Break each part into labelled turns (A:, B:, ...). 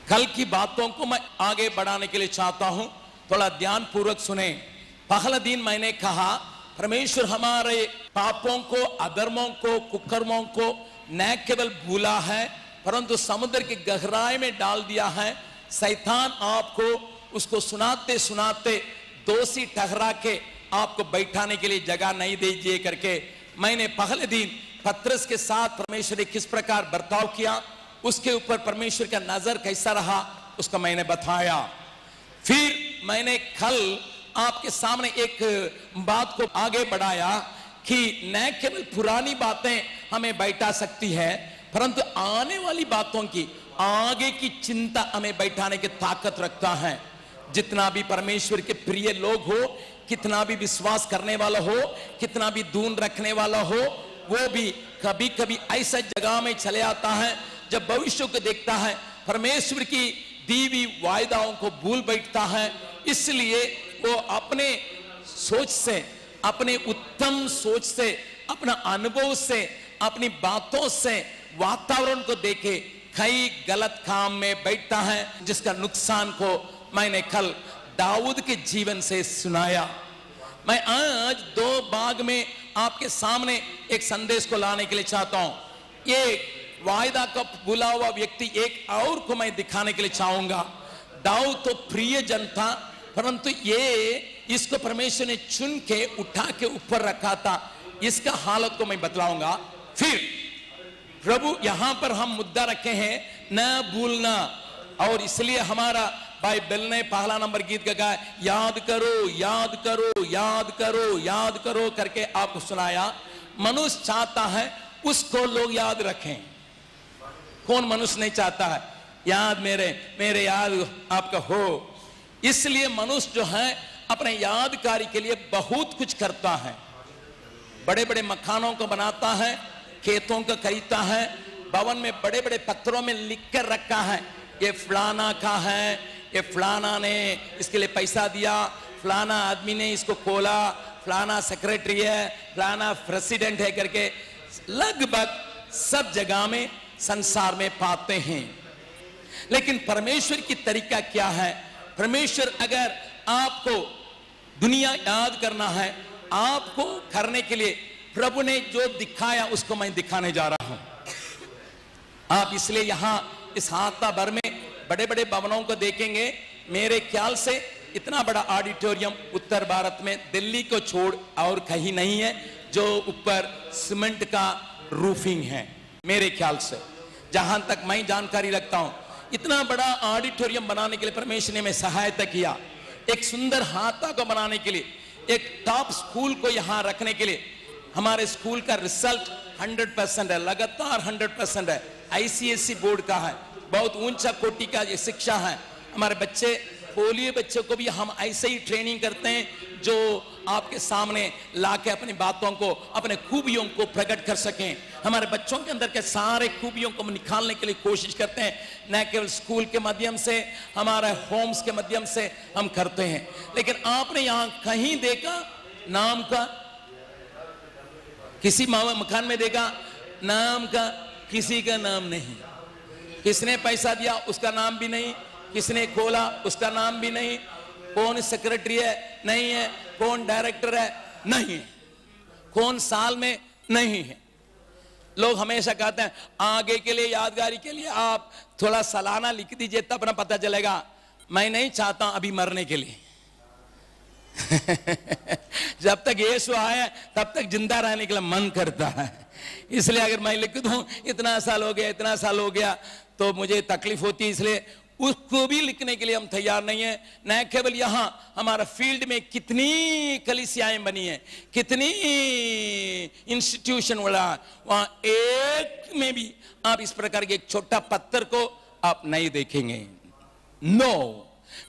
A: कल की बातों को मैं आगे बढ़ाने के लिए चाहता हूं, थोड़ा ध्यान पूर्वक सुने। पहला दिन मैंने कहा परमेश्वर हमारे पापों को, अधर्मों को, कुकर्मों को न केवल भूला है परंतु समुद्र की गहराई में डाल दिया है। शैतान आपको उसको सुनाते सुनाते दोषी ठहरा के आपको बैठाने के लिए जगह नहीं दीजिए करके मैंने पहले दिन पत्रस के साथ परमेश्वर ने किस प्रकार बर्ताव किया, उसके ऊपर परमेश्वर का नजर कैसा रहा उसका मैंने बताया। फिर मैंने कल आपके सामने एक बात को आगे बढ़ाया कि न केवल पुरानी बातें हमें बैठा सकती है परंतु आने वाली बातों की, आगे की चिंता हमें बैठाने की ताकत रखता है। जितना भी परमेश्वर के प्रिय लोग हो, कितना भी विश्वास करने वाला हो, कितना भी दून रखने वाला हो, वो भी कभी कभी ऐसा जगह में चले आता है जब भविष्य को देखता है, परमेश्वर की दीवी वायदाओं को भूल बैठता है। इसलिए वो अपने सोच से, अपने उत्तम सोच से, अपना अनुभव से, अपनी बातों से, वातावरण को देखे कई गलत काम में बैठता है, जिसका नुकसान को मैंने कल दाऊद के जीवन से सुनाया। मैं आज दो भाग में आपके सामने एक संदेश को लाने के लिए चाहता हूं। एक वायदा का भूला हुआ व्यक्ति एक और को मैं दिखाने के लिए चाहूंगा। दाऊद तो प्रिय जन था परंतु ये इसको परमेश्वर ने चुन के उठा के ऊपर रखा था, इसका हालत को मैं बतलाऊंगा। फिर प्रभु यहां पर हम मुद्दा रखे हैं न भूलना, और इसलिए हमारा भाई बिल ने पहला नंबर गीत का गाया, याद करो याद करो याद करो याद करो करके आपको सुनाया। मनुष्य चाहता है उसको लोग याद रखें, कौन मनुष्य नहीं चाहता है याद मेरे याद आपका हो। इसलिए मनुष्य जो है अपने यादकारी के लिए बहुत कुछ करता है, बड़े बड़े मकानों को बनाता है, खेतों को खरीदता है, भवन में बड़े बड़े पत्थरों में लिख कर रखा है ये फलाना का है, ये फलाना ने इसके लिए पैसा दिया, फलाना आदमी ने इसको खोला, फलाना सेक्रेटरी है, फलाना प्रेसिडेंट है करके लगभग सब जगह में संसार में पाते हैं। लेकिन परमेश्वर की तरीका क्या है? परमेश्वर अगर आपको दुनिया याद करना है, आपको करने के लिए प्रभु ने जो दिखाया उसको मैं दिखाने जा रहा हूं। आप इसलिए यहां इस हफ्ता भर में बड़े बड़े भवनों को देखेंगे। मेरे ख्याल से इतना बड़ा ऑडिटोरियम उत्तर भारत में दिल्ली को छोड़ और कहीं नहीं है जो ऊपर सीमेंट का रूफिंग है। मेरे ख्याल से जहां तक मैं जानकारी रखता हूं, इतना बड़ा ऑडिटोरियम बनाने के लिए परमेश्वर ने मैं सहायता किया। एक सुंदर हाथा को बनाने के लिए, एक टॉप स्कूल को यहां रखने के लिए, हमारे स्कूल का रिजल्ट 100% है, लगातार 100% है, आईसीएसई बोर्ड का है, बहुत ऊंचा कोटि का ये शिक्षा है। हमारे बच्चे, पोलियो बच्चों को भी हम ऐसे ही ट्रेनिंग करते हैं जो आपके सामने लाके अपनी बातों को, अपने खूबियों को प्रकट कर सकें। हमारे बच्चों के अंदर के सारे खूबियों को निकालने के लिए कोशिश करते हैं, न केवल स्कूल के माध्यम से, हमारे होम्स के माध्यम से हम करते हैं। लेकिन आपने यहां कहीं देखा नाम का, किसी मकान में देखा नाम का, किसी का नाम नहीं। किसने पैसा दिया उसका नाम भी नहीं, किसने खोला उसका नाम भी नहीं, कौन सेक्रेटरी है नहीं है, कौन डायरेक्टर है नहीं है, कौन साल में नहीं है। लोग हमेशा कहते हैं आगे के लिए, यादगारी के लिए आप थोड़ा सालाना लिख दीजिए तब ना पता चलेगा। मैं नहीं चाहता अभी मरने के लिए जब तक यीशु आए तब तक जिंदा रहने के लिए मन करता है। इसलिए अगर मैं लिख दूं इतना साल हो गया, इतना साल हो गया, तो मुझे तकलीफ होती है, इसलिए उसको भी लिखने के लिए हम तैयार नहीं है। न केवल यहां हमारा फील्ड में कितनी कलीसियाएं बनी है, कितनी इंस्टीट्यूशन वाला, वहां एक में भी आप इस प्रकार के एक छोटा पत्थर को आप नहीं देखेंगे। नो,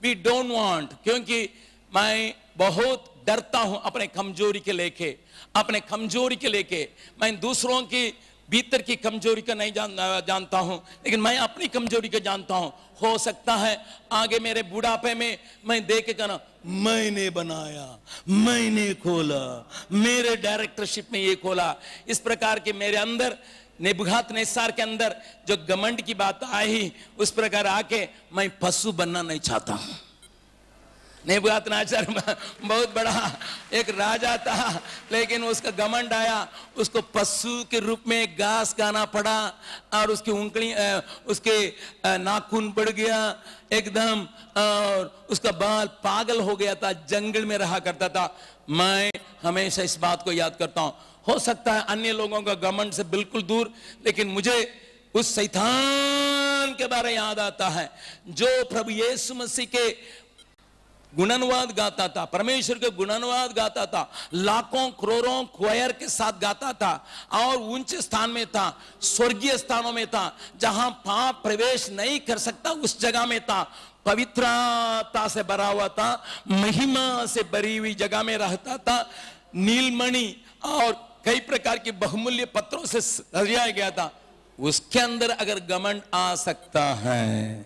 A: वी डोंट वांट, क्योंकि मैं बहुत डरता हूं अपने कमजोरी के लेके, अपने कमजोरी के लेके। मैं दूसरों की भीतर की कमजोरी को नहीं जानता हूं, लेकिन मैं अपनी कमजोरी को जानता हूं। हो सकता है आगे मेरे बुढ़ापे में मैं देख के कहना मैंने बनाया, मैंने खोला, मेरे डायरेक्टरशिप में ये खोला। इस प्रकार के मेरे अंदर नेबुकदनेस्सर के अंदर जो घमंड की बात आई, उस प्रकार आके मैं पशु बनना नहीं चाहता हूं। नेबुकदनेस्सर बहुत बड़ा एक राजा था, लेकिन उसका घमंड आया, उसको पशु के रूप में घास खाना पड़ा और उसकी उंगली उसके नाखून बढ़ गया एकदम, और उसका बाल पागल हो गया था, जंगल में रहा करता था। मैं हमेशा इस बात को याद करता हूं, हो सकता है अन्य लोगों का घमंड से बिल्कुल दूर, लेकिन मुझे उस शैतान के बारे में याद आता है जो प्रभु यीशु मसीह के गुणानुवाद गाता था, परमेश्वर के गुणानुवाद गाता था, लाखों करोड़ों क्वायर के साथ गाता था और ऊंचे स्थान में था, स्वर्गीय स्थानों में था, जहां पाप प्रवेश नहीं कर सकता उस जगह में था, पवित्रता से भरा हुआ था, महिमा से भरी हुई जगह में रहता था, नीलमणि और कई प्रकार के बहुमूल्य पत्रों से सजाया गया था। उसके अंदर अगर घमंड आ सकता है,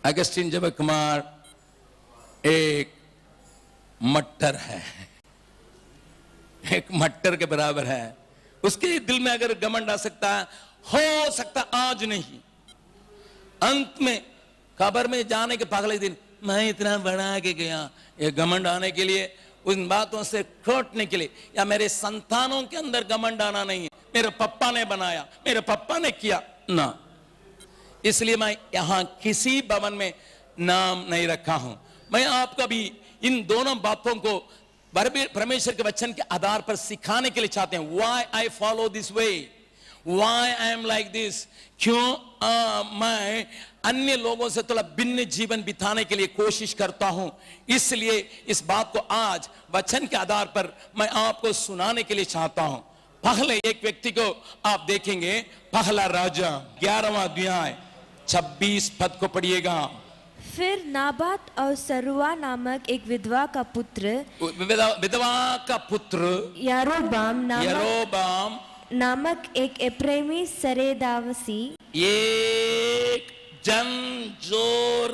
A: अगस्तीन जबकुमार एक मट्टर है, एक मट्टर के बराबर है। उसके दिल में अगर घमंड आ सकता है, हो सकता आज नहीं, अंत में कब्र में जाने के पगले दिन मैं इतना बना के गया, ये घमंड आने के लिए, उन बातों से खोटने के लिए, या मेरे संतानों के अंदर घमंड आना नहीं है, मेरे पापा ने बनाया, मेरे पापा ने किया ना, इसलिए मैं यहां किसी भवन में नाम नहीं रखा हूं। मैं आपका भी इन दोनों बातों को परमेश्वर के वचन के आधार पर सिखाने के लिए चाहते हैं। Why I follow this way, why I am like this, क्यों मैं अन्य लोगों से थोड़ा भिन्न जीवन बिताने के लिए कोशिश करता हूं, इसलिए इस बात को आज वचन के आधार पर मैं आपको सुनाने के लिए चाहता हूं। पहले एक व्यक्ति को आप देखेंगे, पहला राजा 11वां अध्याय 26 पद को पढ़िएगा।
B: फिर नाबात और सरुआ नामक एक विधवा का पुत्र,
A: विधवा का पुत्र
B: यारोबाम नामक एक एप्रेमी सरेदावसी,
A: एक जन जो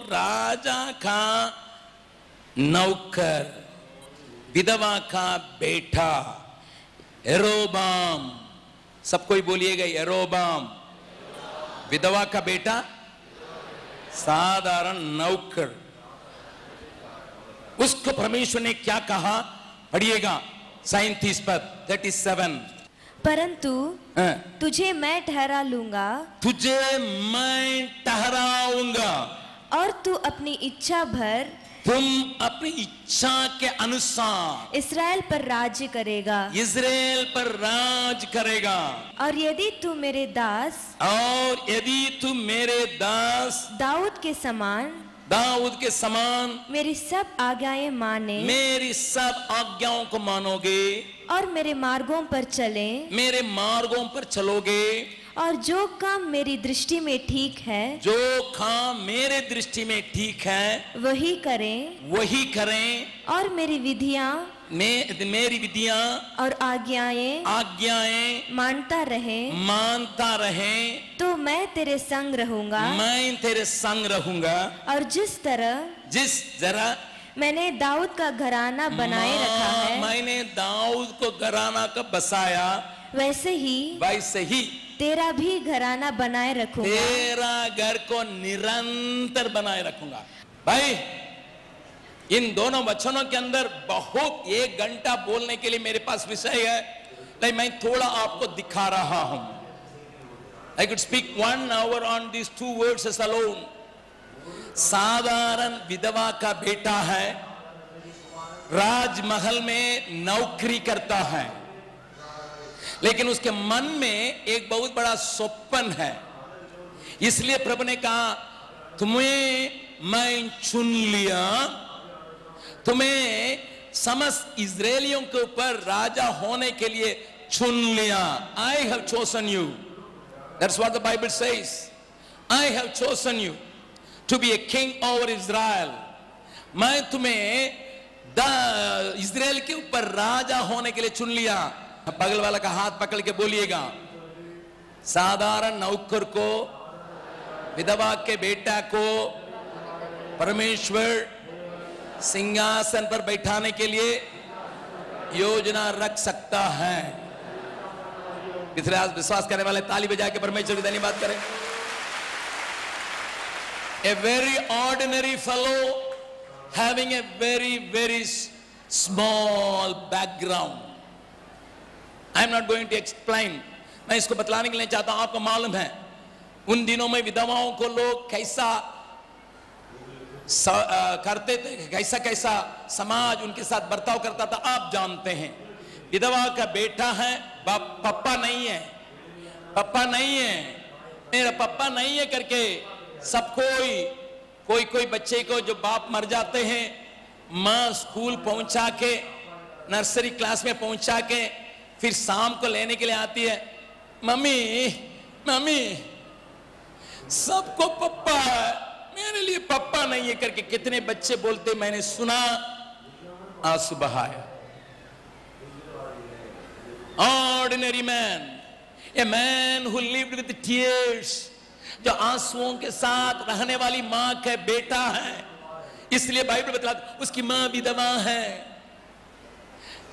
A: राजा का नौकर, विधवा का बेटा यरोबाम, सब कोई बोलिएगा यरोबाम, विधवा का बेटा, साधारण नौकर, उसको परमेश्वर ने क्या कहा, पढ़िएगा 37 पद 37।
B: परंतु तुझे मैं ठहरा लूंगा,
A: तुझे मैं ठहराऊंगा,
B: और तू अपनी इच्छा भर,
A: तुम अपनी इच्छा के अनुसार
B: इस्राएल पर राज्य करेगा,
A: इस्राएल पर राज करेगा।
B: और यदि तू मेरे दास दाऊद के समान मेरी सब आज्ञाएं माने,
A: मेरी सब आज्ञाओं को मानोगे,
B: और मेरे मार्गों पर
A: चलोगे,
B: और जो काम मेरी दृष्टि में ठीक है, वही करें, और मेरी विधियां और आज्ञाएं मानता रहे, तो मैं तेरे संग रहूंगा, और जिस तरह मैंने दाऊद का घराना बनाए रखा है,
A: मैंने दाऊद को घराना का बसाया,
B: वैसे ही तेरा भी घराना बनाए रखूंगा,
A: तेरा घर को निरंतर बनाए रखूंगा। भाई, इन दोनों वचनों के अंदर बहुत 1 घंटा बोलने के लिए मेरे पास विषय है, लेकिन मैं थोड़ा आपको दिखा रहा हूं। I could speak 1 hour on these 2 verses alone. साधारण विधवा का बेटा है, राजमहल में नौकरी करता है, लेकिन उसके मन में एक बहुत बड़ा स्वप्न है, इसलिए प्रभु ने कहा तुम्हें मैं चुन लिया, तुम्हें समस्त इजरायलियों के ऊपर राजा होने के लिए चुन लिया। I have chosen you. That's what the Bible says. I have chosen you to be a king over Israel. मैं तुम्हें इजराइल के ऊपर राजा होने के लिए चुन लिया। बगल वाला का हाथ पकड़ के बोलिएगा, साधारण नौकर को, विधवा के बेटा को परमेश्वर सिंहासन पर बैठाने के लिए योजना रख सकता है। विश्वास करने वाले ताली बजा के परमेश्वर की धन्यवाद करें। A very ordinary fellow having a very small background. I am not going to explain. मैं इसको बतलाने के लिए चाहता हूं। आपको मालूम है उन दिनों में विधवाओं को लोग कैसा करते थे, कैसा कैसा समाज उनके साथ बर्ताव करता था, आप जानते हैं। विधवा का बेटा है, पप्पा नहीं है, पप्पा नहीं है, मेरा पप्पा नहीं है करके सब कोई बच्चे को जो बाप मर जाते हैं, माँ स्कूल पहुंचा के, नर्सरी क्लास में पहुंचा के फिर शाम को लेने के लिए आती है, मम्मी मम्मी सबको पप्पा है, मेरे लिए पप्पा नहीं है करके कितने बच्चे बोलते मैंने सुना, आंसू बहाया। Ordinary man, a man who lived with tears, जो आंसुओं के साथ रहने वाली मां का बेटा है। इसलिए बाइबल बतलाती उसकी मां विधवा है।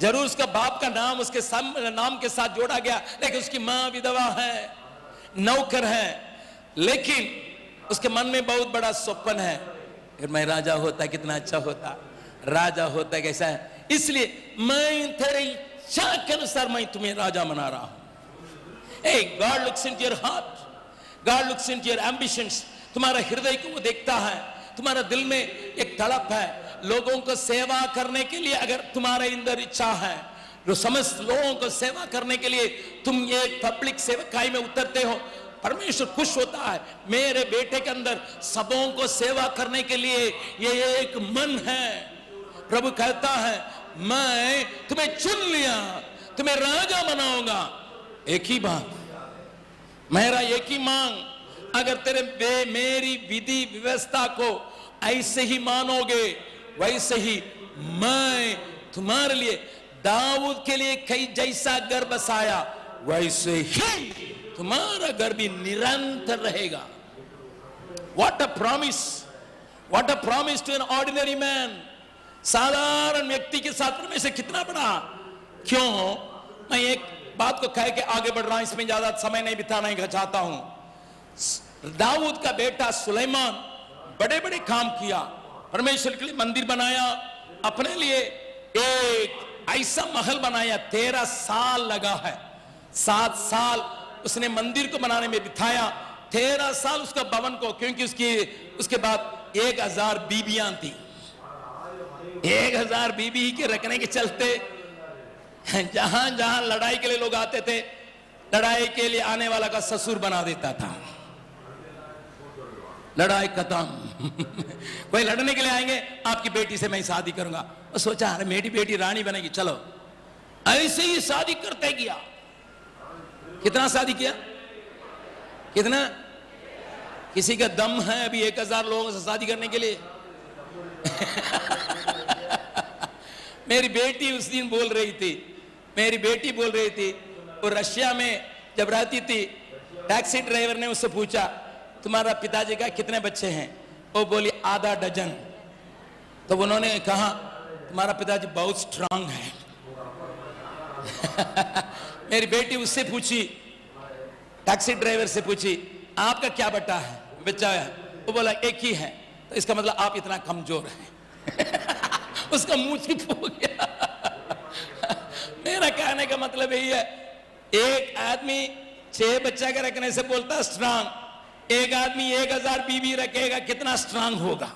A: जरूर उसका बाप का नाम उसके नाम के साथ जोड़ा गया, लेकिन उसकी मां विधवा है, नौकर है, लेकिन उसके मन में बहुत बड़ा स्वप्न है, अगर मैं राजा होता कितना अच्छा होता, राजा होता कैसा है, इसलिए मैं तेरे इच्छा के अनुसार मैं तुम्हें राजा बना रहा हूं। Hey, God looks into your heart, God looks into your ambitions. तुम्हारा हृदय को वो देखता है, तुम्हारा दिल में एक तड़प है लोगों को सेवा करने के लिए। अगर तुम्हारे अंदर इच्छा है जो समस्त लोगों को सेवा करने के लिए तुम ये पब्लिक सेवकाई में उतरते हो, परमेश्वर खुश होता है। मेरे बेटे के अंदर सबों को सेवा करने के लिए ये एक मन है। प्रभु कहता है मैं तुम्हें चुन लिया, तुम्हें राजा बनाऊंगा। एक ही बात, मेरा एक ही मांग, अगर तेरे मेरी विधि व्यवस्था को ऐसे ही मानोगे, वैसे ही मैं तुम्हारे लिए दाऊद के लिए कई जैसा घर बसाया, वैसे ही तुम्हारा घर भी निरंतर रहेगा। What a promise! What a promise to an ordinary man! साधारण व्यक्ति के साथ परमेश्वर कितना बड़ा। क्यों मैं एक बात को कह के आगे बढ़ रहा हूं, इसमें ज्यादा समय नहीं बिताना चाहता हूं। दाऊद का बेटा सुलेमान बड़े बड़े काम किया, परमेश्वर के लिए मंदिर बनाया, अपने लिए एक ऐसा महल बनाया। 13 साल लगा है, 7 साल उसने मंदिर को बनाने में बिताया, 13 साल उसका भवन को, क्योंकि उसके बाद 1000 बीबियां थी। 1000 बीबी के रखने के चलते जहां जहां लड़ाई के लिए लोग आते थे, लड़ाई के लिए आने वाला का ससुर बना देता था। लड़ाई खत्म कोई लड़ने के लिए आएंगे, आपकी बेटी से मैं शादी करूंगा। वो सोचा अरे मेरी बेटी रानी बनेगी, चलो ऐसे ही शादी करते गया। कितना शादी किया? कितना? किसी का दम है अभी 1000 लोगों से शादी करने के लिए? मेरी बेटी उस दिन बोल रही थी, मेरी बेटी बोल रही थी, वो रशिया में जब रहती थी, टैक्सी ड्राइवर ने उससे पूछा तुम्हारा पिताजी का कितने बच्चे हैं? वो बोली आधा डजन। तो उन्होंने कहा तुम्हारा पिताजी बहुत स्ट्रांग है। मेरी बेटी उससे पूछी, टैक्सी ड्राइवर से पूछी आपका क्या बच्चा है? वो बोला एक ही है। तो इसका मतलब आप इतना कमजोर हैं। उसका मुंह चुप हो गया। मेरा कहने का मतलब यही है, एक आदमी 6 बच्चा का रखने से बोलता स्ट्रांग, एक आदमी 1000 बीबी रखेगा कितना स्ट्रांग होगा,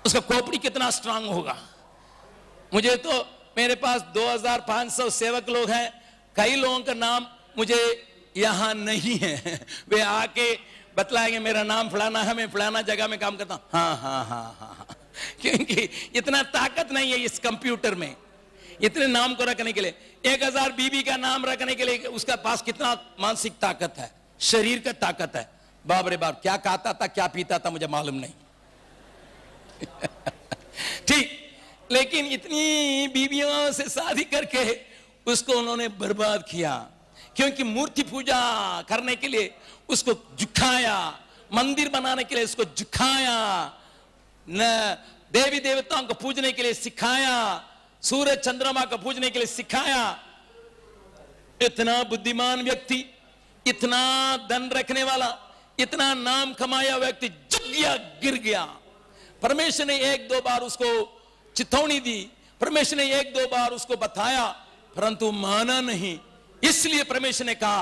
A: उसका खोपड़ी कितना स्ट्रांग होगा। मुझे तो मेरे पास 2500 सेवक लोग हैं, कई लोगों का नाम मुझे यहां नहीं है, वे आके बतलाएंगे मेरा नाम फलाना है, मैं फलाना जगह में काम करता हूं। हाँ, क्योंकि इतना ताकत नहीं है इस कंप्यूटर में इतने नाम को रखने के लिए। 1000 बीबी का नाम रखने के लिए उसका पास कितना मानसिक ताकत है, शरीर का ताकत है। बाप रे बाप, क्या खाता था क्या पीता था मुझे मालूम नहीं। ठीक, लेकिन इतनी बीबियों से शादी करके उसको उन्होंने बर्बाद किया, क्योंकि मूर्ति पूजा करने के लिए उसको झुकाया, मंदिर बनाने के लिए उसको झुकाया, न देवी देवताओं को पूजने के लिए सिखाया, सूरज चंद्रमा को पूजने के लिए सिखाया। इतना बुद्धिमान व्यक्ति, इतना धन रखने वाला, इतना नाम कमाया व्यक्ति झुक गया, गिर गया। परमेश्वर ने एक दो बार उसको चेतावनी दी, परमेश्वर ने एक दो बार उसको बताया, परंतु माना नहीं। इसलिए परमेश्वर ने कहा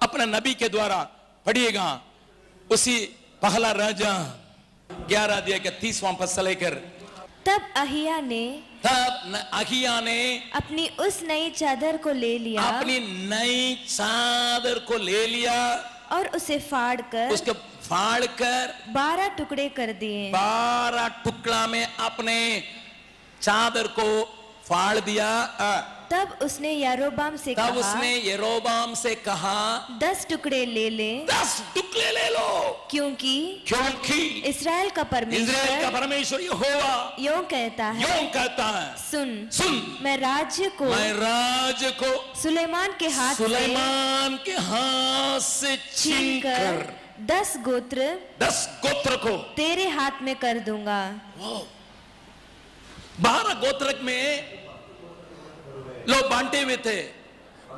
A: अपना नबी के द्वारा, पढ़िएगा उसी पहला राजा 11 अध्याय के 30वां पद से लेकर।
B: तब अहिया ने अपनी उस नई चादर को ले लिया,
A: अपनी नई चादर को ले लिया
B: और उसे उसके फाड़कर 12 टुकड़े कर दिए।
A: 12 टुकड़ा में अपने चादर को फाड़ दिया।
B: तब उसने यारोबाम से कहा 10 टुकड़े ले ले,
A: 10 टुकड़े ले लो, क्योंकि
B: इस्राएल का परमेश्वर
A: यहोवा
B: यूं कहता है, सुन मैं राज्य को सुलेमान के हाथ से छीनकर 10 गोत्र को तेरे हाथ में कर दूंगा।
A: 12 गोत्र में लोग बांटे हुए थे,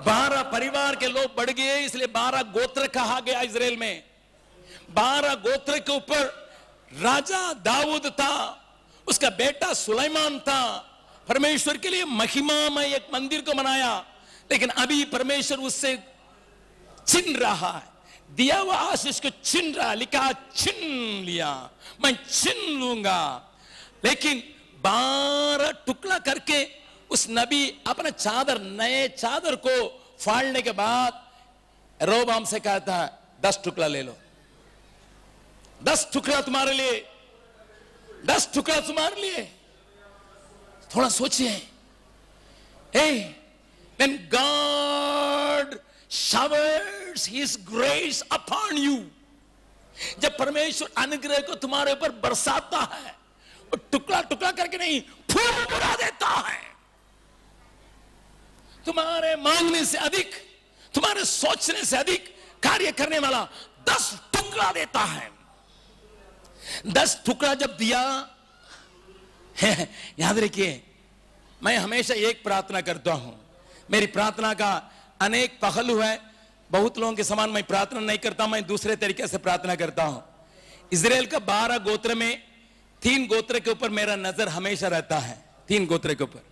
A: 12 परिवार के लोग बढ़ गए, इसलिए 12 गोत्र कहा गया इजराइल में। 12 गोत्र के ऊपर राजा दाऊद था, उसका बेटा सुलेमान था। परमेश्वर के लिए महिमामय एक मंदिर को बनाया, लेकिन अभी परमेश्वर उससे छीन रहा है, दिया हुआ आशीष को छीन रहा। लिखा छीन लिया, मैं छीन लूंगा। लेकिन 12 टुकड़ा करके उस नबी अपना चादर, नए चादर को फाड़ने के बाद रोबाम से कहता है 10 टुकड़ा ले लो, 10 टुकड़ा तुम्हारे लिए, 10 टुकड़ा तुम्हारे लिए। थोड़ा सोचिए, when God showers His grace upon you, जब परमेश्वर अनुग्रह को तुम्हारे ऊपर बरसाता है, वो टुकड़ा टुकड़ा करके नहीं, फूल बुरा देता है। तुम्हारे मांगने से अधिक, तुम्हारे सोचने से अधिक कार्य करने वाला 10 टुकड़ा देता है। 10 टुकड़ा जब दिया, याद रखिए, मैं हमेशा एक प्रार्थना करता हूं। मेरी प्रार्थना का अनेक पहलू है, बहुत लोगों के समान मैं प्रार्थना नहीं करता, मैं दूसरे तरीके से प्रार्थना करता हूं। इजराइल का 12 गोत्र में 3 गोत्र के ऊपर मेरा नजर हमेशा रहता है। 3 गोत्र के ऊपर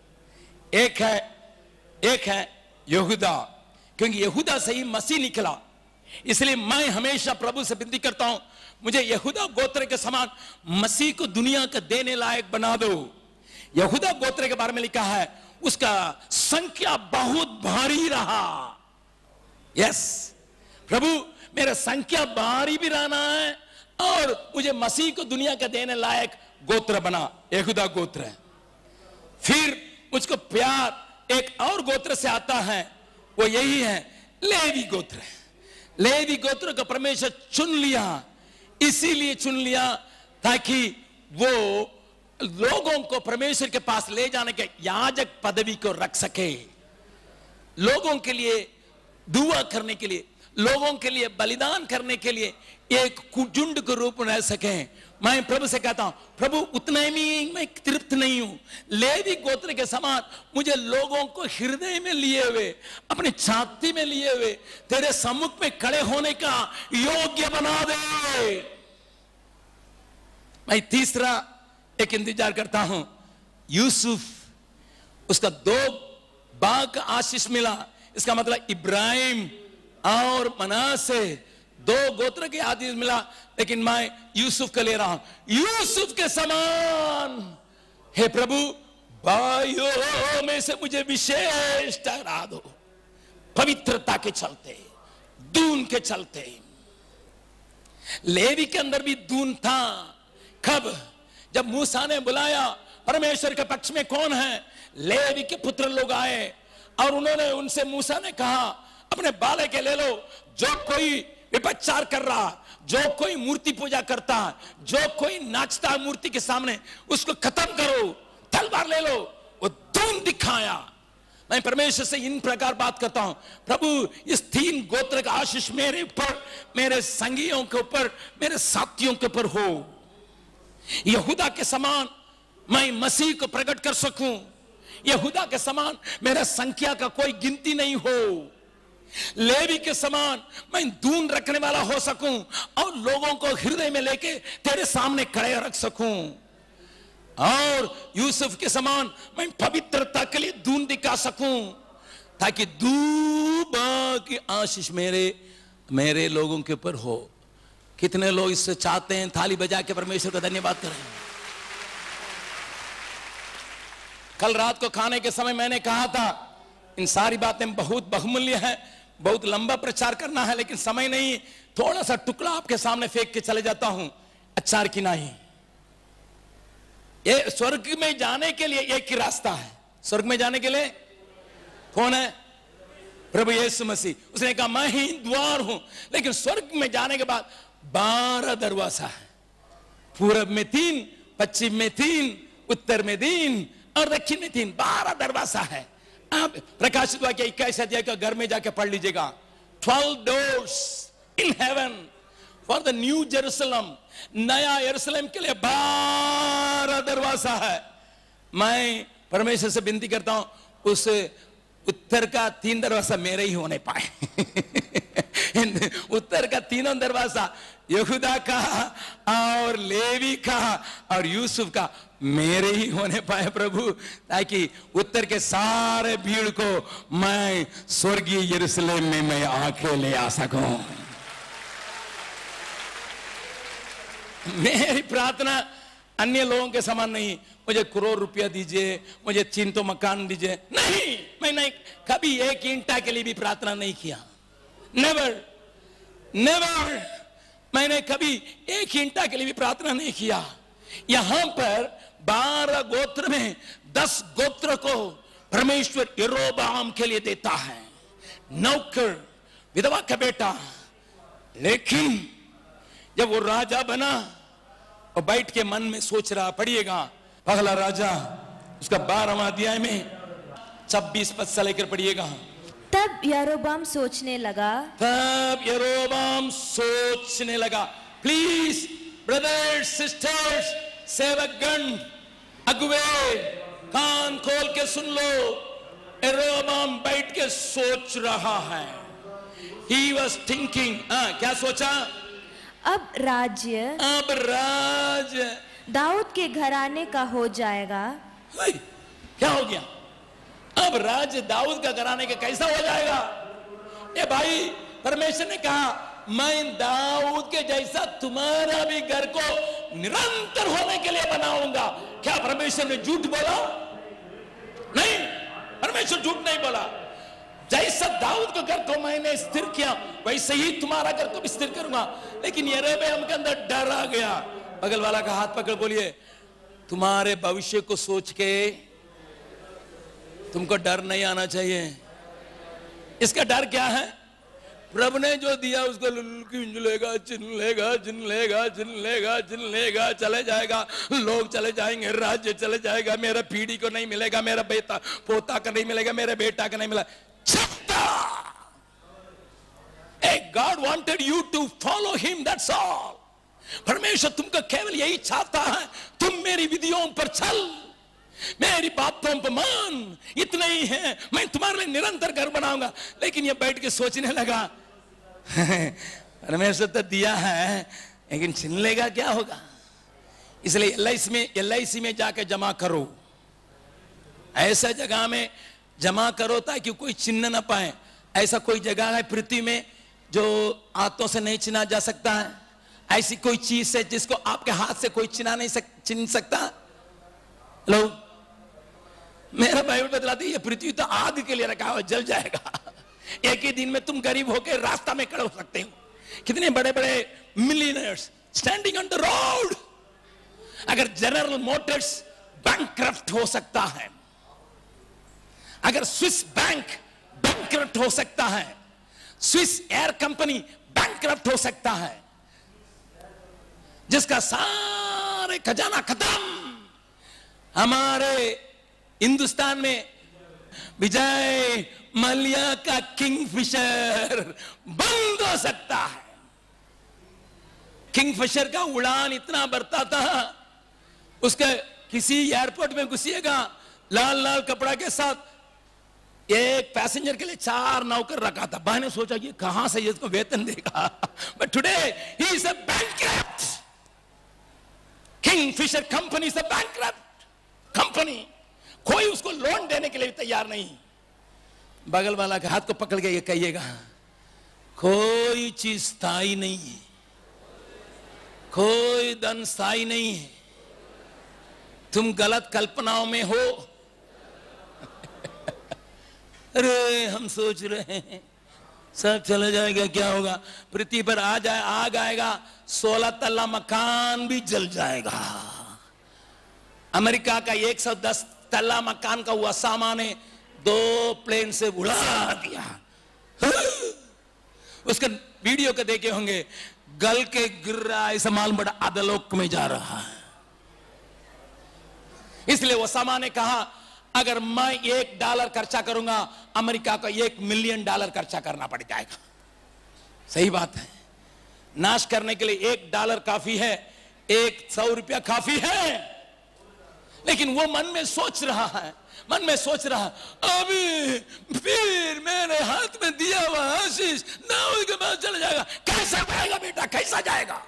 A: एक है यहूदा, क्योंकि यहूदा से ही मसीह निकला। इसलिए मैं हमेशा प्रभु से विनती करता हूं, मुझे यहूदा गोत्र के समान मसीह को दुनिया का देने लायक बना दो। यहूदा गोत्र के बारे में लिखा है, उसका संख्या बहुत भारी रहा। यस प्रभु, मेरा संख्या भारी भी रहना है और मुझे मसीह को दुनिया का देने लायक गोत्र बना, यहूदा गोत्र। फिर मुझको प्यार एक और गोत्र से आता है, वो यही है लेवी गोत्र। लेवी गोत्र को परमेश्वर चुन लिया, इसीलिए चुन लिया ताकि वो लोगों को परमेश्वर के पास ले जाने के याजक पदवी को रख सके, लोगों के लिए दुआ करने के लिए, लोगों के लिए बलिदान करने के लिए एक कुजुंड के रूप में रह सके। मैं प्रभु से कहता हूं, प्रभु उतना ही मैं तृप्त नहीं हूं, लेवी गोत्र के समान मुझे लोगों को हृदय में लिए हुए, अपनी छाती में लिए हुए, तेरे सम्मुख में खड़े होने का योग्य बना दे। मैं तीसरा एक इंतजार करता हूं, यूसुफ, उसका 2 बाग का आशीष मिला। इसका मतलब इब्राहिम और मनासे 2 गोत्र के आशीष मिला, लेकिन मैं यूसुफ को ले रहा हूं। यूसुफ के समान हे प्रभु, भाइयों में से मुझे विशेष ठहरा दो, पवित्रता के चलते, दून के चलते। लेवी के अंदर भी दून था। कब? जब मूसा ने बुलाया परमेश्वर के पक्ष में कौन है, लेवी के पुत्र लोग आए और उन्होंने उनसे, मूसा ने कहा अपने बालक के ले लो, जो कोई विपचार कर रहा, जो कोई मूर्ति पूजा करता, जो कोई नाचता है मूर्ति के सामने, उसको खत्म करो, तलवार ले लो। वो दून दिखाया। मैं परमेश्वर से इन प्रकार बात करता हूं, प्रभु इस 3 गोत्र का आशीष मेरे ऊपर, मेरे संगियों के ऊपर, मेरे साथियों के ऊपर हो। यहूदा के समान मैं मसीह को प्रकट कर सकूं, यहूदा के समान मेरा संख्या का कोई गिनती नहीं हो। लेवी के समान मैं दून रखने वाला हो सकूं और लोगों को हृदय में लेके तेरे सामने खड़े रख सकूं, और यूसुफ के समान मैं पवित्रता के लिए दून दिखा सकूं, ताकि दूबा की आशीष मेरे लोगों के ऊपर हो। कितने लोग इससे चाहते हैं? थाली बजा के परमेश्वर का धन्यवाद करें। कल रात को खाने के समय मैंने कहा था इन सारी बातें बहुत बहुमूल्य है, बहुत लंबा प्रचार करना है, लेकिन समय नहीं, थोड़ा सा टुकड़ा आपके सामने फेंक के चले जाता हूं। अचार की नहीं, ये स्वर्ग में जाने के लिए एक ही रास्ता है। स्वर्ग में जाने के लिए कौन है? प्रभु यीशु मसीह। उसने कहा मैं ही द्वार हूं, लेकिन स्वर्ग में जाने के बाद 12 दरवाजा है। पूरब में 3, पश्चिम में 3, उत्तर में 3 और दक्षिण में 3, 12 दरवाजा है। आप प्रकाशित वाक्य 21 अध्याय का घर में जाके पढ़ लीजिएगा। 12 doors in heaven for the new Jerusalem, नया यरूशलेम के लिए 12 दरवाजा है। मैं परमेश्वर से विनती करता हूं उस उत्तर का 3 दरवाजा मेरे ही होने पाए। उत्तर का तीनों दरवाजा यहूदा का और लेवी का और यूसुफ का मेरे ही होने पाए प्रभु, ताकि उत्तर के सारे भीड़ को मैं स्वर्गीय यरूशलेम में मैं आके ले आ सकूं। मेरी प्रार्थना अन्य लोगों के समान नहीं, मुझे करोड़ रुपया दीजिए, मुझे 3 तो मकान दीजिए, नहीं। मैं नहीं कभी एक ईंटा के लिए भी प्रार्थना नहीं किया। नेवर नेवर, मैंने कभी एक ईंटा के लिए भी प्रार्थना नहीं किया। यहां पर 12 गोत्र में 10 गोत्र को परमेश्वर यरोबाम के लिए देता है, नौकर, विधवा का बेटा। लेकिन जब वो राजा बना और बैठ के मन में सोच रहा, पढ़िएगा पहला राजा उसका 12वां अध्याय में 26 पद से लेकर पढ़िएगा।
B: तब यरोबाम सोचने लगा। प्लीज ब्रदर्स, सिस्टर्स, सेवकगण, अगुवे, कान खोल के सुन लो। यरोबाम बैठ के सोच रहा है। He was thinking, क्या सोचा? अब राज्य दाऊद के घराने का हो जाएगा।
A: क्या हो गया? अब राज्य दाऊद का घराने का कैसा हो जाएगा? ए भाई, परमेश्वर ने कहा मैं दाऊद के जैसा तुम्हारा भी घर को निरंतर होने के लिए बनाऊंगा। क्या परमेश्वर ने झूठ बोला? नहीं, परमेश्वर झूठ नहीं बोला। जैसा दाऊद के घर को मैंने स्थिर किया वैसे ही तुम्हारा घर को भी स्थिर करूंगा। लेकिन यरोबाम के अंदर डर आ गया। बगल वाला का हाथ पकड़ बोलिए, तुम्हारे भविष्य को सोच के तुमको डर नहीं आना चाहिए। इसका डर क्या है? प्रभु ने जो दिया उसको लेगा, चिन लेगा, चले जाएगा, लोग चले जाएंगे, राज्य चले जाएगा, मेरा पीढ़ी को नहीं मिलेगा, मेरा बेटा पोता का नहीं मिलेगा, मेरे बेटा का नहीं मिलेगा। God wanted you to follow him, that's all. परमेश्वर तुमको केवल यही चाहता है, तुम मेरी विधियों पर चल, मेरी बातों पर मान, इतना ही है। मैं तुम्हारे लिए निरंतर घर बनाऊंगा। लेकिन ये बैठ के सोचने लगा परमेश्वर तो दिया है, लेकिन छीन लेगा क्या होगा? इसलिए LIC में जाके जमा करो, ऐसा जगह में जमा करो ताकि कोई छीन ना पाए। ऐसा कोई जगह है पृथ्वी में जो हाथों से नहीं छीना जा सकता है? ऐसी कोई चीज है जिसको आपके हाथ से कोई छीन सकता? लोग, मेरा बाइबल बतलाती है ये पृथ्वी तो आग के लिए रखा हुआ, जल जाएगा। एक ही दिन में तुम गरीब होकर रास्ता में खड़े हो सकते हो। कितने बड़े बड़े millionaires standing on the road. अगर जनरल मोटर्स बैंकक्रप्ट हो सकता है, अगर स्विस बैंक बैंकक्रप्ट हो सकता है, स्विस एयर कंपनी बैंकक्रप्ट हो सकता है, जिसका सारे खजाना खत्म, हमारे हिंदुस्तान में विजय माल्या का किंगफिशर बंद हो सकता है। किंगफिशर का उड़ान इतना बढ़ता था, उसके किसी एयरपोर्ट में घुसिएगा, लाल लाल कपड़ा के साथ एक पैसेंजर के लिए 4 नौकर रखा था। बहने सोचा ये कहां से इसको वेतन देगा, but today he is a bankrupt. Kingfisher company is a bankrupt company. कोई उसको लोन देने के लिए तैयार नहीं। बगल वाला के हाथ को पकड़ के ये कहिएगा, कोई चीज स्थायी नहीं है, कोई धन स्थायी नहीं है, तुम गलत कल्पनाओं में हो। अरे हम सोच रहे हैं सब चला जाएगा, क्या होगा, पृथ्वी पर आग आएगा, 16 तल्ला मकान भी जल जाएगा। अमेरिका का 110 तल्ला मकान का ओसामा ने 2 प्लेन से उड़ा दिया। उसका वीडियो के देखे होंगे, गल के गिर रहा है, माल बड़ा अधोलोक में जा रहा है। इसलिए ओसामा ने कहा अगर मैं $1 खर्चा करूंगा, अमेरिका को $1 मिलियन खर्चा करना पड़ जाएगा। सही बात है, नाश करने के लिए $1 काफी है, 100 रुपया काफी है। लेकिन वो मन में सोच रहा है, अभी फिर मेरे हाथ में दिया हुआ आशीष ना उसके बाद चला जाएगा। कैसा जाएगा बेटा, कैसा जाएगा?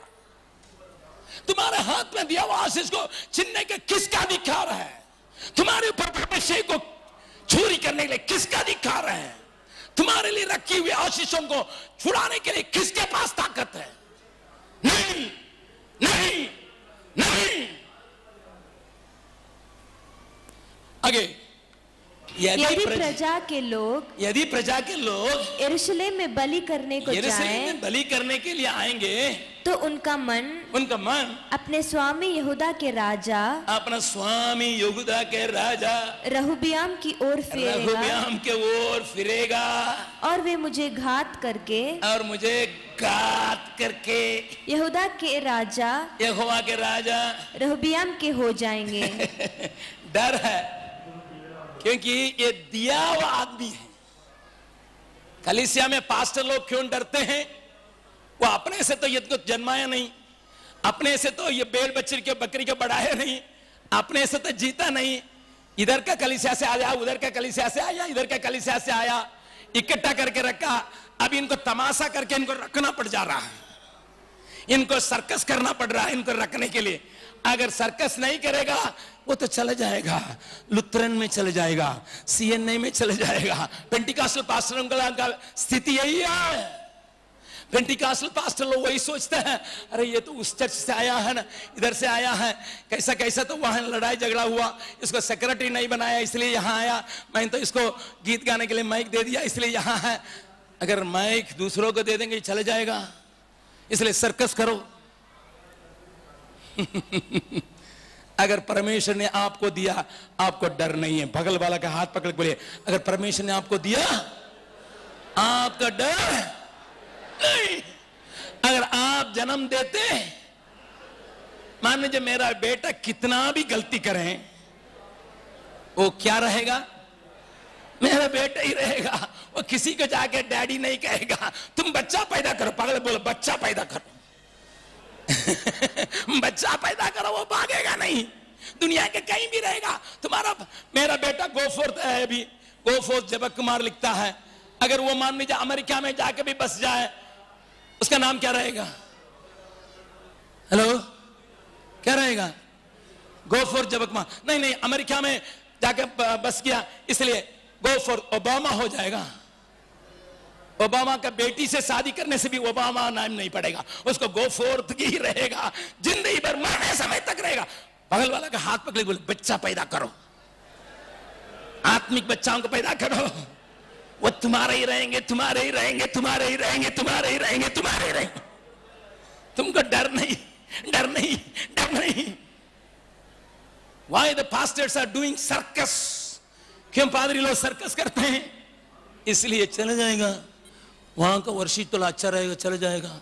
A: तुम्हारे हाथ में दिया हुआ आशीष को छीनने के किसका अधिकार है? तुम्हारे ऊपर परमेश्वर को चोरी करने के लिए किसका अधिकार है? तुम्हारे लिए रखी हुई आशीषों को छुड़ाने के लिए किसके पास ताकत है? नहीं, नहीं, नहीं। आगे, यदि प्रजा के लोग
B: यरूशलेम में बलि करने को जाएं,
A: बलि करने के लिए आएंगे,
B: तो उनका मन अपने स्वामी यहूदा के राजा रहूबियाम की ओर फिरेगा, और वे मुझे घात करके यहूदा के राजा रहूबियाम के हो जाएंगे।
A: डर है, क्योंकि ये दिया हुआ आदमी है। कलीसिया में पास्टर लोग क्यों डरते हैं? वो अपने से तो ये को जन्माया नहीं, अपने से तो ये बेल बच्चे के बकरी के बढ़ाया नहीं, अपने से तो जीता नहीं। इधर का कलीसिया से आया, उधर का कलीसिया से आया, इधर का कलीसिया से आया, इकट्ठा करके रखा। अब इनको तमाशा करके इनको रखना पड़ जा रहा है, इनको सर्कस करना पड़ रहा है इनको रखने के लिए। अगर सर्कस नहीं करेगा वो तो चला जाएगा, लुथरन में चले जाएगा, सीएनए में चले जाएगा। पेंटिकॉस्टल पास्टरों का स्थिति यही है। पेंटिकॉस्टल पास्टर लोग वही सोचते हैं, अरे ये तो उस चर्च से आया है ना, इधर से आया है, कैसा कैसा तो वहां लड़ाई झगड़ा हुआ, इसको सेक्रेटरी नहीं बनाया इसलिए यहां आया, मैंने तो इसको गीत गाने के लिए माइक दे दिया इसलिए यहां है। अगर माइक दूसरों को दे देंगे चले जाएगा, इसलिए सर्कस करो। अगर परमेश्वर ने आपको दिया, आपको डर नहीं है। बगल वाला का हाथ पकड़ के बोलिए, अगर परमेश्वर ने आपको दिया, आपका डर नहीं। अगर आप जन्म देते, मान लीजिए मेरा बेटा कितना भी गलती करे, वो क्या रहेगा? मेरा बेटा ही रहेगा। वो किसी को जाके डैडी नहीं कहेगा। तुम बच्चा पैदा करो, पागल बोलो बच्चा पैदा करो। बच्चा पैदा करो, वो भागेगा नहीं, दुनिया के कहीं भी रहेगा। तुम्हारा मेरा बेटा गोफोर्थ है, अभी गोफोर्थ जबक कुमार लिखता है, अगर वो मान लीजिए अमेरिका में जाके भी बस जाए, उसका नाम क्या रहेगा? हेलो, क्या रहेगा? गोफोर्थ जबक कुमार नहीं, नहीं, अमेरिका में जाके बस गया इसलिए गोफोर्थ ओबामा हो जाएगा। ओबामा का बेटी से शादी करने से भी ओबामा नाम नहीं पड़ेगा, उसको गोफोर्थ ही रहेगा, जिंदगी भर मरने समय तक रहेगा। बगल वाला का हाथ पकड़े बोले, बच्चा पैदा करो, आत्मिक बच्चाओं को पैदा करो, वो तुम्हारे ही रहेंगे, तुम्हारे ही रहेंगे, तुम्हारे ही रहेंगे, तुम्हारे ही रहेंगे, तुम्हारे ही रहेंगे। तुमको डर नहीं, डर नहीं, डर नहीं। Why the pastors are doing circus? क्यों पादरी लोग सर्कस करते हैं? इसलिए चले जाएगा, वहां का वर्षित तो अच्छा रहेगा, चले जाएगा।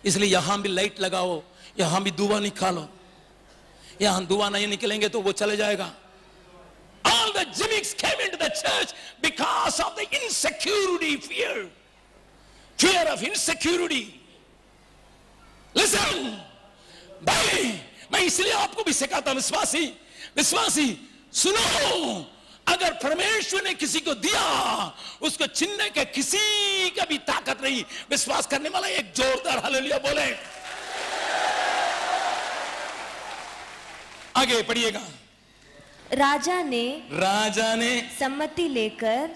A: इसलिए यहां भी लाइट लगाओ, यहां भी धुआं निकालो, यहां धुआं नहीं निकलेंगे तो वो चले जाएगा। All the gimmicks came into the church because of the insecurity, fear of insecurity. Listen, भाई मैं इसलिए आपको भी सिखाता हूं, विश्वासी सुनो, अगर परमेश्वर ने किसी को दिया, उसको छीनने के किसी का भी ताकत नहीं। विश्वास करने वाला एक जोरदार हालेलुया बोले। आगे पढ़िएगा।
B: राजा ने सम्मति लेकर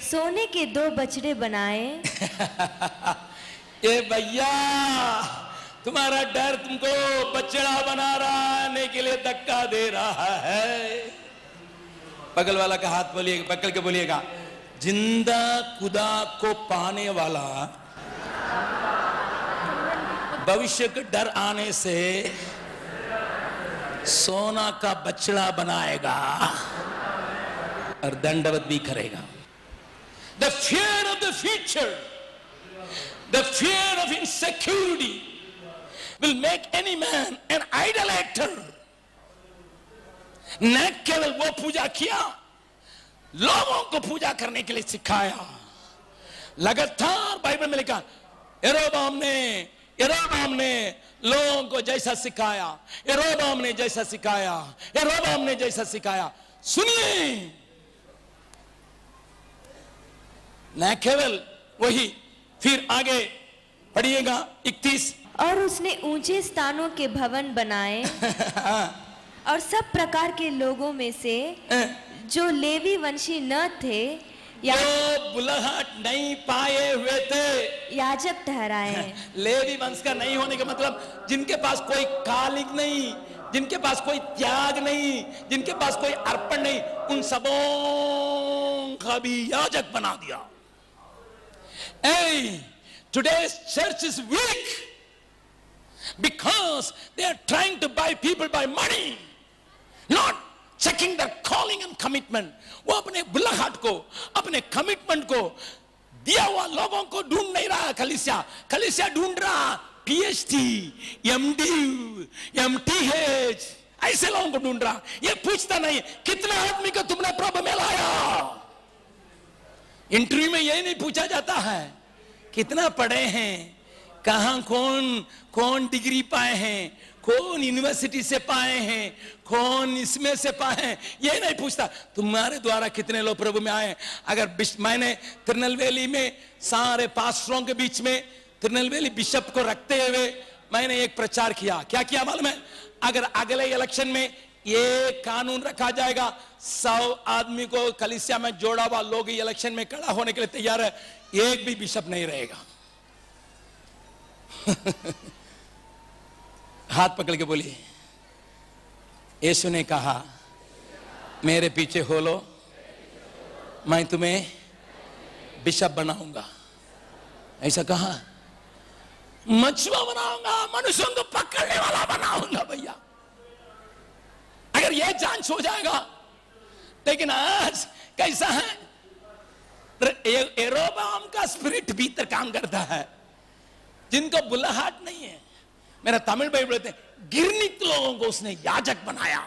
B: सोने के 2 बछड़े बनाए।
A: ये भैया, तुम्हारा डर तुमको बछड़ा बनाने के लिए धक्का दे रहा है। बगल वाला का हाथ बोलिएगा, पकड़ के बोलिएगा, जिंदा खुदा को पाने वाला भविष्य के डर आने से सोना का बछड़ा बनाएगा और दंडवत भी करेगा। The fear of the future, the fear of insecurity will make any man an idolater. न केवल वो पूजा किया, लोगों को पूजा करने के लिए सिखाया। लगातार बाइबल में लिखा, यरोबाम ने लोगों को जैसा सिखाया, यरोबाम ने जैसा सिखाया। सुनिए, न केवल वही, फिर आगे पढ़िएगा 31।
B: और उसने ऊंचे स्थानों के भवन बनाए और सब प्रकार के लोगों में से जो लेवी वंशी न थे या
A: बुलाहट नहीं पाए हुए थे,
B: याजक ठहराए।
A: लेवी वंश का नहीं होने का मतलब जिनके पास कोई कालिक नहीं, जिनके पास कोई त्याग नहीं, जिनके पास कोई अर्पण नहीं, उन सबों का भी याजक बना दिया। Today's church is weak because they are trying to buy people by money, not checking their calling and commitment. वो अपने बुलाहट को, अपने कमिटमेंट को, दिया हुआ लोगों को ढूंढ नहीं रहा। कलीसिया ढूंढ रहा PhD, MD, MTH, ऐसे लोगों को ढूंढ रहा। ये पूछता नहीं कितने आदमी को तुमने प्रभु में लाया। इंटरव्यू में यही नहीं पूछा जाता है कितना पढ़े हैं, कहां कौन डिग्री पाए हैं, कौन यूनिवर्सिटी से पाए हैं, कौन इसमें से पाए हैं। ये नहीं पूछता तुम्हारे द्वारा कितने लोग प्रभु में आए। अगर मैंने तिरुनेलवेली में सारे पास्टरों के बीच में तिरुनेलवेली बिशप को रखते हुए मैंने एक प्रचार किया। क्या किया मालूम है? अगर अगले इलेक्शन में ये कानून रखा जाएगा, 100 आदमी को कलीसिया में जोड़ा हुआ लोग इलेक्शन में खड़ा होने के लिए तैयार है, एक भी बिशप नहीं रहेगा। हाथ पकड़ के बोलिए, यीशु ने कहा मेरे पीछे हो लो, मैं तुम्हें बिशप बनाऊंगा। ऐसा कहा, मछुआ बनाऊंगा, मनुष्यों को पकड़ने वाला बनाऊंगा। भैया अगर यह जांच हो जाएगा, लेकिन आज कैसा है, यरोबाम का स्पिरिट भीतर काम करता है, जिनको बुलाहट नहीं है। मेरा तमिल भाई बोलते हैं गिरनित लोगों को उसने याजक बनाया।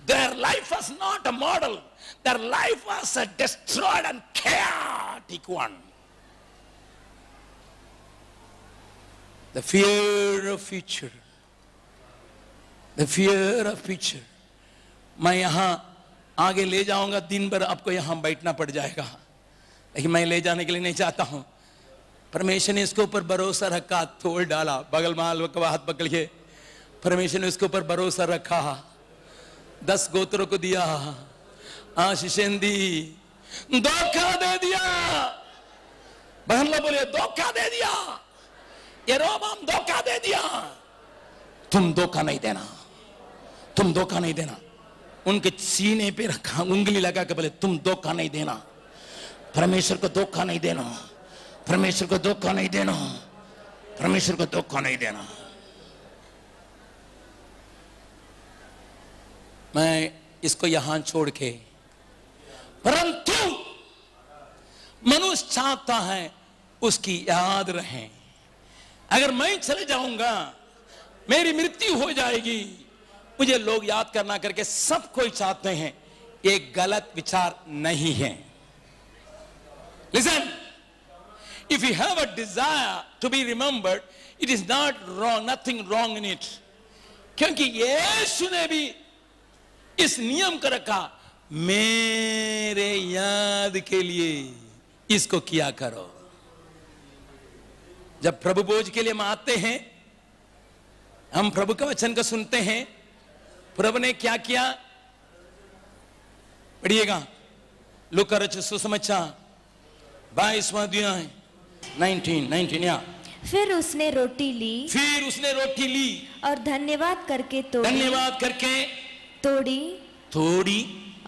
A: Their life was not a model, their life was a destroyed and chaotic one. The fear of future, the fear of future. मैं यहां आगे ले जाऊंगा, दिन भर आपको यहां बैठना पड़ जाएगा, लेकिन मैं ले जाने के लिए नहीं चाहता हूं। परमेश्वर ने इसके ऊपर भरोसा रखा, तोड़ डाला। बगल माल का हाथ पकड़ के, परमेश्वर ने इसके ऊपर भरोसा रखा, 10 गोत्रों को दिया, आशीषें दी, धोखा दे दिया। बहन लोग बोले धोखा दे दिया, यरोबाम धोखा दे दिया। तुम धोखा नहीं देना, तुम धोखा नहीं देना। उनके सीने पे रखा, उंगली लगा के बोले तुम धोखा नहीं देना, परमेश्वर को धोखा नहीं देना, परमेश्वर को धोखा नहीं देना, परमेश्वर को धोखा नहीं देना। मैं इसको यहां छोड़ के, परंतु मनुष्य चाहता है उसकी याद रहे। अगर मैं चले जाऊंगा, मेरी मृत्यु हो जाएगी, मुझे लोग याद करना करके सब कोई चाहते हैं, ये गलत विचार नहीं है। Listen, if you have a desire to be remembered, it is not wrong, nothing wrong in it. क्योंकि यीशु ने भी इस नियम को रखा, मेरे याद के लिए इसको किया करो। जब प्रभु भोज के लिए हम आते हैं, हम प्रभु का वचन को सुनते हैं, प्रभु ने क्या किया, पढ़िएगा लूका रचित सुसमाचार 22वां अध्याय 19 या।
B: फिर उसने रोटी ली और धन्यवाद करके तोड़ी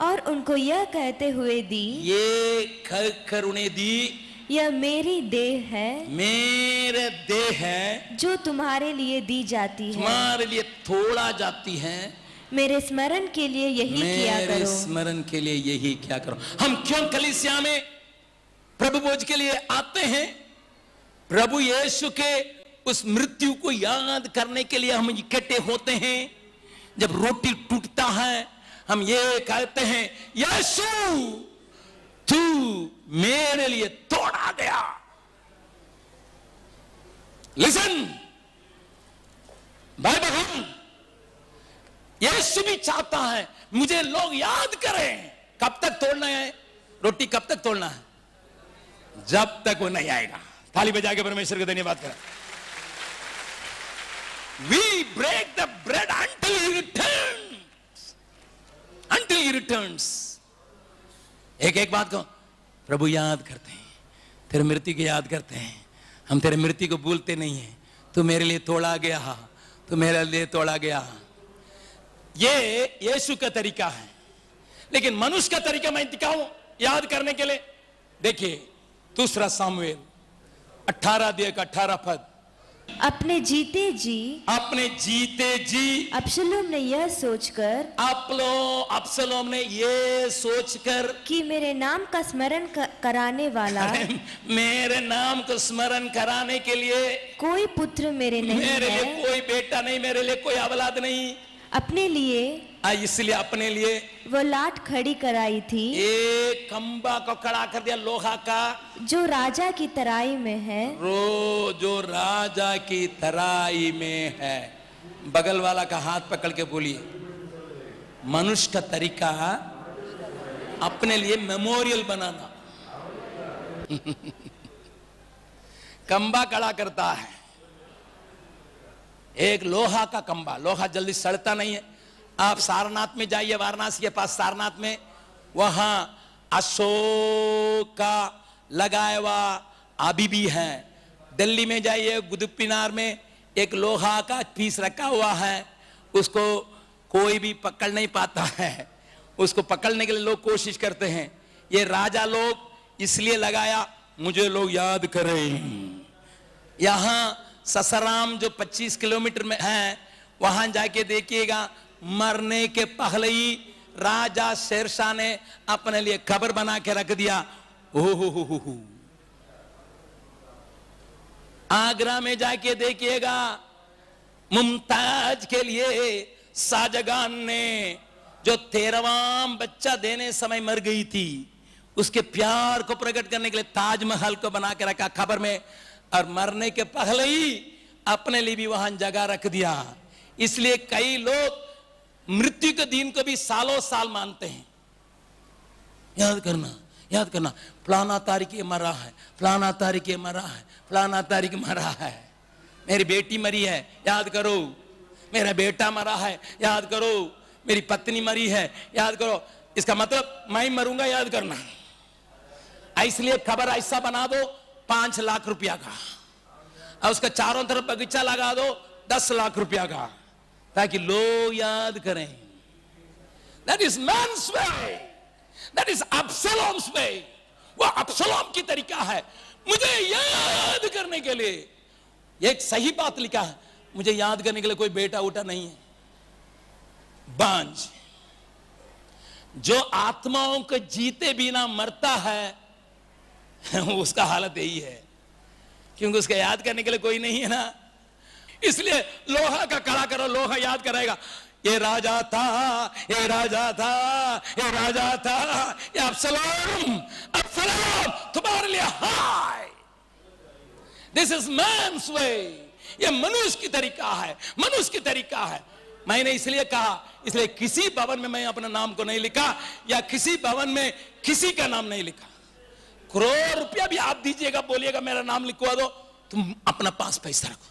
B: और उनको यह कहते हुए दी,
A: ये कहकर उन्हें दी,
B: यह मेरी देह है,
A: मेरे देह है,
B: जो तुम्हारे लिए दी जाती है,
A: तुम्हारे लिए तोड़ा जाती है,
B: मेरे स्मरण के लिए यही किया करो।
A: मेरे स्मरण के लिए यही क्या करो। हम क्यों कलीसिया में प्रभु भोज के लिए आते हैं? प्रभु यीशु के उस मृत्यु को याद करने के लिए हम इकट्ठे होते हैं। जब रोटी टूटता है, हम ये कहते हैं, यीशु तू मेरे लिए तोड़ा गया। लिसन, भाई बहन, यीशु भी चाहता है मुझे लोग याद करें। कब तक तोड़ना है रोटी? कब तक तोड़ना है? जब तक वो नहीं आएगा। ताली बजा के परमेश्वर को धन्यवाद करें। We break the bread until he returns. Until he returns. एक बात को प्रभु याद करते हैं, तेरे मृत्यु की याद करते हैं। हम तेरे मृत्यु को भूलते नहीं हैं। तू मेरे लिए तोड़ा गया, तू मेरे लिए तोड़ा गया। ये यीशु का तरीका है, लेकिन मनुष्य का तरीका मैं दिखाऊं याद करने के लिए। देखिए दूसरा सामुएल 18 अध्याय का 18 पद।
B: अपने जीते जी अब्सलोम ने यह सोचकर कि मेरे नाम का स्मरण कराने वाला,
A: मेरे नाम को स्मरण कराने के लिए
B: कोई पुत्र मेरे नहीं है,
A: मेरे लिए कोई बेटा नहीं, मेरे लिए कोई औलाद नहीं,
B: अपने लिए
A: इसलिए अपने लिए
B: वो लाट खड़ी कराई थी,
A: एक खंबा को खड़ा कर दिया लोहा का,
B: जो राजा की तराई में है,
A: जो राजा की तराई में है। बगल वाला का हाथ पकड़ के बोलिए, मनुष्य का तरीका अपने लिए मेमोरियल बनाना। खंबा खड़ा करता है, एक लोहा का खंबा। लोहा जल्दी सड़ता नहीं है। आप सारनाथ में जाइए, वाराणसी के पास सारनाथ में, वहां अशोक का लगाया हुआ अभी भी है। दिल्ली में जाइए, कुतुब मीनार में एक लोहा का पीस रखा हुआ है, उसको कोई भी पकड़ नहीं पाता है। उसको पकड़ने के लिए लोग कोशिश करते हैं। ये राजा लोग इसलिए लगाया, मुझे लोग याद करें। यहां ससाराम जो 25 किलोमीटर में है, वहां जाके देखिएगा, मरने के पहले ही राजा शेरशाह ने अपने लिए कब्र बना के रख दिया। ओहो, आगरा में जाके देखिएगा, मुमताज के लिए शाहजहां ने जो 13वां बच्चा देने समय मर गई थी, उसके प्यार को प्रकट करने के लिए ताजमहल को बना के रखा कब्र में, और मरने के पहले ही अपने लिए भी वहां जगह रख दिया। इसलिए कई लोग मृत्यु के दिन को भी सालों साल मानते हैं। याद करना, फलाना तारीख ये मरा है, फलाना तारीख ये मरा है, फलाना तारीख मरा है। मेरी बेटी मरी है, याद करो। मेरा बेटा मरा है, याद करो। मेरी पत्नी मरी है, याद करो। इसका मतलब मैं मरूंगा, याद करना। इसलिए खबर ऐसा बना दो 5 लाख रुपया का, और उसका चारों तरफ बगीचा लगा दो 10 लाख रुपया का, ताकि लोग याद करें। That is man's way. That is Absalom's way. वो अब्सलोम की तरीका है, मुझे याद करने के लिए। एक सही बात लिखा है, मुझे याद करने के लिए कोई बेटा उठा नहीं है। बांझ जो आत्माओं को जीते बिना मरता है, उसका हालत यही है, क्योंकि उसका याद करने के लिए कोई नहीं है ना। इसलिए लोहा का खड़ा करो, लोहा याद कराएगा। ये राजा था, ये राजा था, ये राजा था, ये अब्सलोम, अब्सलोम तुम्हारे लिए हाय। दिस इज मैन्स वे। ये मनुष्य की तरीका है, मनुष्य की तरीका है। मैंने इसलिए कहा, इसलिए किसी भवन में मैं अपना नाम को नहीं लिखा, या किसी भवन में किसी का नाम नहीं लिखा। करोड़ रुपया भी आप दीजिएगा, बोलिएगा मेरा नाम लिखवा दो, तुम अपना पास पैसा रखो।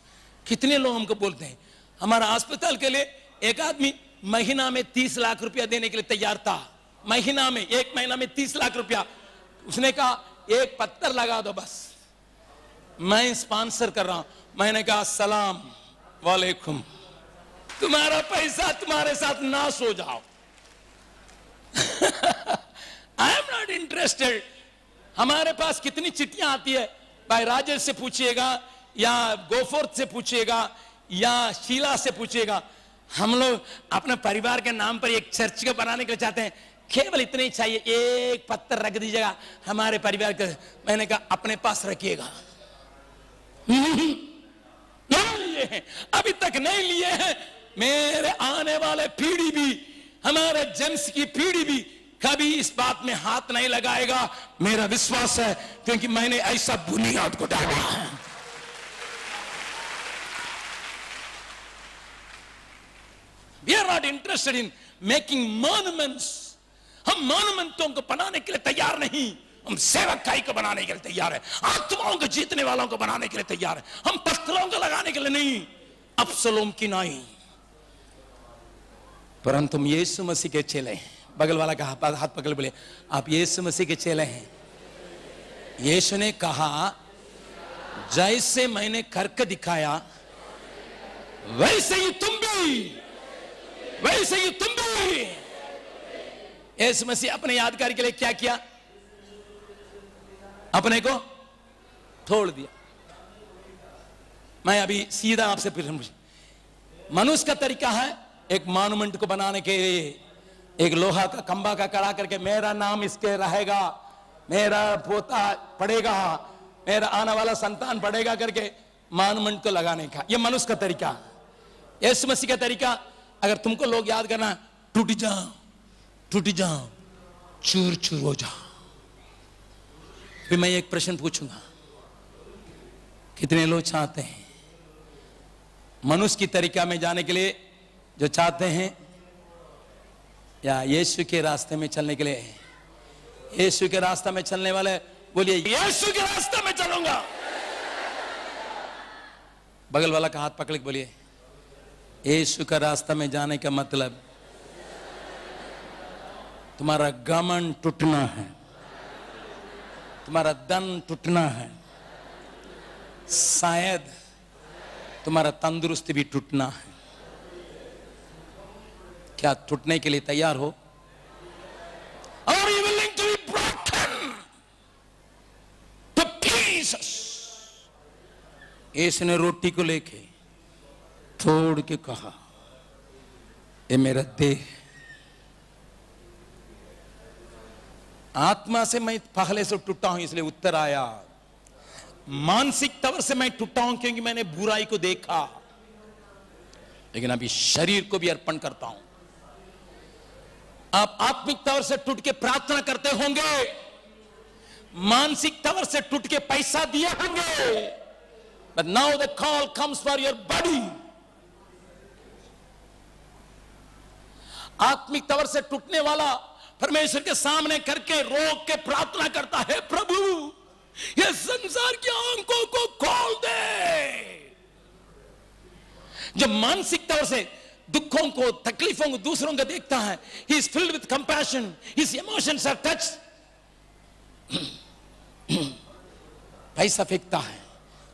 A: कितने लोग हमको बोलते हैं, हमारा अस्पताल के लिए एक आदमी महीना में 30 लाख रुपया देने के लिए तैयार था। महीना में, एक महीना में 30 लाख रुपया। उसने कहा एक पत्थर लगा दो बस, मैं स्पॉन्सर कर रहा हूं। मैंने कहा अस्सलाम वालेकुम, तुम्हारा पैसा तुम्हारे साथ नाश हो जाओ। I am not interested. हमारे पास कितनी चिट्ठियां आती है, भाई राजेश से पूछिएगा, या गोफोर्थ से पूछिएगा, या शीला से पूछिएगा। हम लोग अपने परिवार के नाम पर एक चर्च को बनाने के लिए चाहते हैं, केवल इतने ही चाहिए, एक पत्थर रख दीजिएगा हमारे परिवार के। मैंने कहा अपने पास रखिएगा। नहीं लिए हैं, अभी तक नहीं लिए हैं। मेरे आने वाले पीढ़ी भी, हमारे जेम्स की पीढ़ी भी कभी इस बात में हाथ नहीं लगाएगा, मेरा विश्वास है, क्योंकि मैंने ऐसा बुनियाद को डाला है। We are not interested in making monuments. हम मॉन्यूमेंटों को बनाने के लिए तैयार नहीं, हम सेवकाई को बनाने के लिए तैयार है, आत्माओं को जीतने वालों को बनाने के लिए तैयार है। हम पत्थरों को लगाने के लिए नहीं, अब्सलोम की नहीं, परंतु हम यीशु मसीह के चेले हैं। बगल वाला का हाथ पकड़ बोले, आप यीशु मसीह के चेले हैं। यीशु ने कहा जैसे मैंने करके दिखाया वैसे ही तुम भी, वैसे ही तुम भी। यीशु मसीह अपने यादगार के लिए क्या किया, अपने को छोड़ दिया। मैं अभी सीधा आपसे पूछूं, मनुष्य का तरीका है एक मॉन्यूमेंट को बनाने के लिए एक लोहा का खंबा का खड़ा करके मेरा नाम इसके रहेगा, मेरा पोता पड़ेगा, मेरा आने वाला संतान पड़ेगा करके मॉन्यूमेंट को लगाने का, ये मनुष्य का तरीका। यीशु मसीह का तरीका, अगर तुमको लोग याद करना, टूट जाओ, टूट जाओ, चूर चूर हो जाओ। फिर मैं एक प्रश्न पूछूंगा, कितने लोग चाहते हैं मनुष्य की तरीका में जाने के लिए, जो चाहते हैं, या यीशु के रास्ते में चलने के लिए? यीशु के रास्ते में चलने वाले बोलिए, यीशु के रास्ते में चलूंगा। बगल वाला का हाथ पकड़ के बोलिए, यीशु का रास्ता में जाने का मतलब तुम्हारा घमंड टूटना है, तुम्हारा धन टूटना है, शायद तुम्हारा तंदुरुस्ती भी टूटना है। क्या टूटने के लिए तैयार हो? Are you willing to be broken to pieces? यीशु ने रोटी को लेके तोड़ के कहा, ये मेरा देह। आत्मा से मैं पहले से टूटा हूं, इसलिए उत्तर आया। मानसिक तौर से मैं टूटा हूं क्योंकि मैंने बुराई को देखा, लेकिन अभी शरीर को भी अर्पण करता हूं। आप आत्मिक तौर से टूट के प्रार्थना करते होंगे, मानसिक तौर से टूट के पैसा दिए होंगे, but now the call comes for your body. आत्मिक तौर से टूटने वाला परमेश्वर के सामने करके रोक के प्रार्थना करता है, प्रभु ये संसार की आंखों को खोल दे। जब मानसिक तौर से दुखों को, तकलीफों को, दूसरों को देखता है, he is filled with compassion, his emotions are touched. पैसा फेंकता है,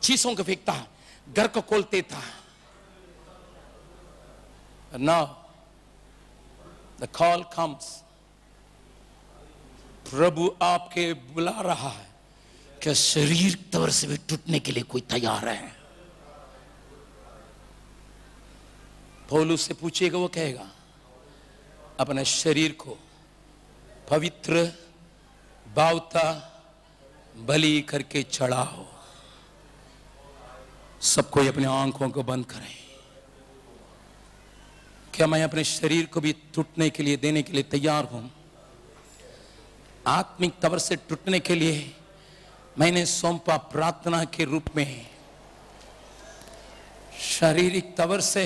A: चीजों को फेंकता है, घर को खोल देता है। Now the call comes, प्रभु आपके बुला रहा है कि शरीर तौर से भी टूटने के लिए कोई तैयार है? पौलुस से पूछिएगा, वो कहेगा अपने शरीर को पवित्र भावता बलि करके चढ़ाओ। सब कोई अपनी आंखों को बंद करें। क्या मैं अपने शरीर को भी टूटने के लिए, देने के लिए तैयार हूं? आत्मिक तौर से टूटने के लिए मैंने सौंपा प्रार्थना के रूप में। शारीरिक तौर से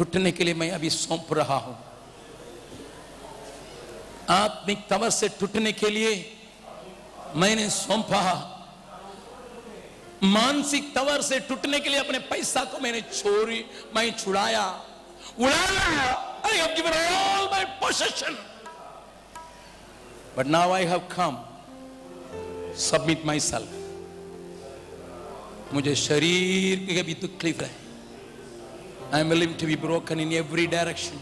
A: टूटने के लिए मैं अभी सौंप रहा हूं। आत्मिक तवर से टूटने के लिए मैंने सौंपा। मानसिक तवर से टूटने के लिए अपने पैसा को मैंने मैं छुड़ाया, उड़ाया। I have given all my possession, but now I have come, submit myself. मुझे शरीर के भी तकलीफ है। I am willing to be broken in every direction.